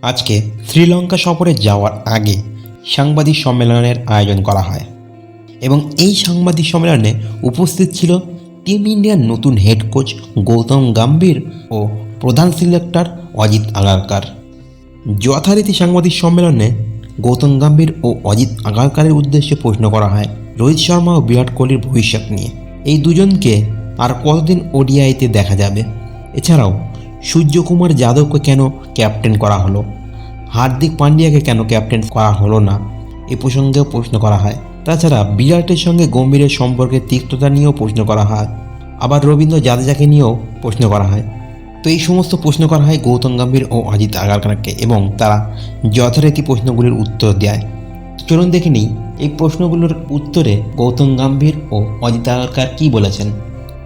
আজকে শ্রীলঙ্কা সফরে যাওয়ার আগে সাংবাদিক সম্মেলনের আয়োজন করা হয় এবং এই সাংবাদিক সম্মেলনে উপস্থিত ছিল টিম ইন্ডিয়ার নতুন হেড কোচ গৌতম গম্ভীর ও প্রধান সিলেক্টর অজিত আগারকার। যথারীতি সাংবাদিক সম্মেলনে গৌতম গম্ভীর ও অজিত আগারকারের উদ্দেশ্যে প্রশ্ন করা হয় রোহিত শর্মা ও বিরাট কোহলির ভবিষ্যৎ নিয়ে। এই দুজনকে আর কতদিন ওডিআইতে দেখা যাবে? এছাড়াও সূর্যকুমার যাদবকে কেন ক্যাপ্টেন করা হলো, হার্দিক পান্ডিয়াকে কেন ক্যাপ্টেন করা হলো না, এ প্রসঙ্গেও প্রশ্ন করা হয়। তাছাড়া বিরাটের সঙ্গে গম্ভীরের সম্পর্কের তিক্ততা নিয়েও প্রশ্ন করা হয়, আবার রবীন্দ্র জাদেজাকে নিয়েও প্রশ্ন করা হয়। তো এই সমস্ত প্রশ্ন করা হয় গৌতম গম্ভীর ও অজিত আগারকারকে এবং তারা যথারীতি প্রশ্নগুলির উত্তর দেয়। চলুন দেখে নিই এই প্রশ্নগুলোর উত্তরে গৌতম গম্ভীর ও অজিত আগারকার কী বলেছেন।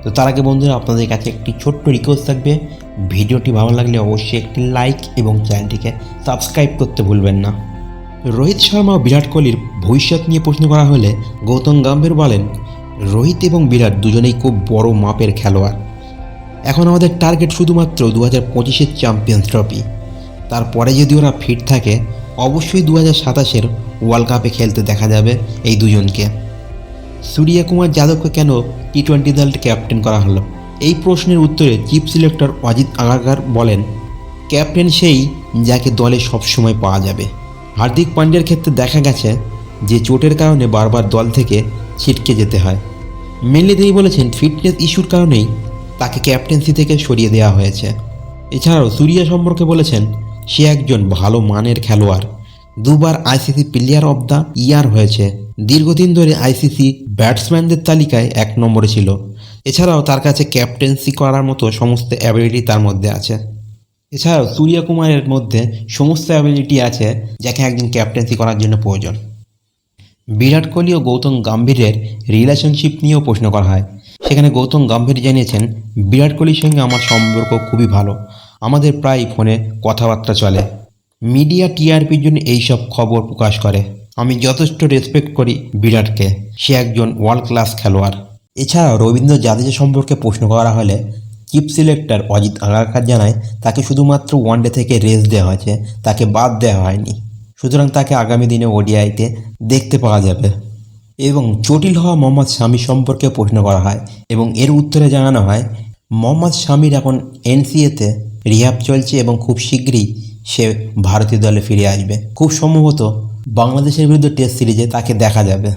তো তার আগে বন্ধুরা, আপনাদের কাছে একটি ছোট্ট রিকোয়েস্ট থাকবে, ভিডিওটি ভালো লাগলে অবশ্যই একটি লাইক এবং চ্যানেলটিকে সাবস্ক্রাইব করতে ভুলবেন না। রোহিত শর্মা ও বিরাট কোহলির ভবিষ্যৎ নিয়ে প্রশ্ন করা হলে গৌতম গম্ভীর বলেন, রোহিত এবং বিরাট দুজনেই খুব বড় মাপের খেলোয়াড়। এখন আমাদের টার্গেট শুধুমাত্র 2025-এর চ্যাম্পিয়ন্স ট্রফি। তারপরে যদি ওরা ফিট থাকে অবশ্যই 2027-এর ওয়ার্ল্ড কাপে খেলতে দেখা যাবে এই দুজনকে। সূর্যকুমার যাদবকে কেন টি-20 দলটি ক্যাপ্টেন করা হলো, এই প্রশ্নের উত্তরে চিফ সিলেক্টর অজিত আগারকার বলেন, ক্যাপ্টেন সেই যাকে দলে সবসময় পাওয়া যাবে। হার্দিক পান্ডিয়ার ক্ষেত্রে দেখা গেছে যে চোটের কারণে বারবার দল থেকে ছিটকে যেতে হয়। মেনলি তিনি বলেছেন ফিটনেস ইস্যুর কারণেই তাকে ক্যাপ্টেন্সি থেকে সরিয়ে দেওয়া হয়েছে। এছাড়াও সূর্য সম্পর্কে বলেছেন সে একজন ভালো মানের খেলোয়াড়, দুবার ICC player of the year হয়েছে, দীর্ঘদিন ধরে আইসিসি ব্যাটসম্যানদের তালিকায় 1 নম্বরে ছিল। এছাড়াও তার কাছে ক্যাপ্টেন্সি করার মতো সমস্ত অ্যাবিলিটি তার মধ্যে আছে। এছাড়াও সূর্যকুমারের মধ্যে সমস্ত অ্যাবিলিটি আছে যাকে একজন ক্যাপ্টেন্সি করার জন্য প্রয়োজন। বিরাট কোহলি ও গৌতম গম্ভীরের রিলেশনশিপ নিয়েও প্রশ্ন করা হয়। সেখানে গৌতম গম্ভীর জানিয়েছেন, বিরাট কোহলির সঙ্গে আমার সম্পর্ক খুবই ভালো, আমাদের প্রায় ফোনে কথাবার্তা চলে। মিডিয়া টিআরপির জন্য এইসব খবর প্রকাশ করে। আমি যথেষ্ট রেসপেক্ট করি বিরাটকে, সে একজন ওয়ার্ল্ড ক্লাস খেলোয়াড়। এছাড়াও রবীন্দ্র জাদেজা সম্পর্কে প্রশ্ন করা হলে চিফ সিলেক্টর অজিত আগারকার জানায় তাকে শুধুমাত্র ওয়ানডে থেকে রেস্ট দেওয়া হয়েছে, তাকে বাদ দেওয়া হয়নি, সুতরাং তাকে আগামী দিনে ওডিআইতে দেখতে পাওয়া যাবে। এবং চটিল হওয়া মোহাম্মদ শামি সম্পর্কে প্রশ্ন করা হয় এবং এর উত্তরে জানানো হয় মোহাম্মদ শামির এখন এনসিএতে রিহ্যাব চলছে এবং খুব শীঘ্রই সে ভারতীয় দলে ফিরে আসবে। খুব সম্ভবত বাংলাদেশের বিরুদ্ধে টেস্ট সিরিজে তাকে দেখা যাবে।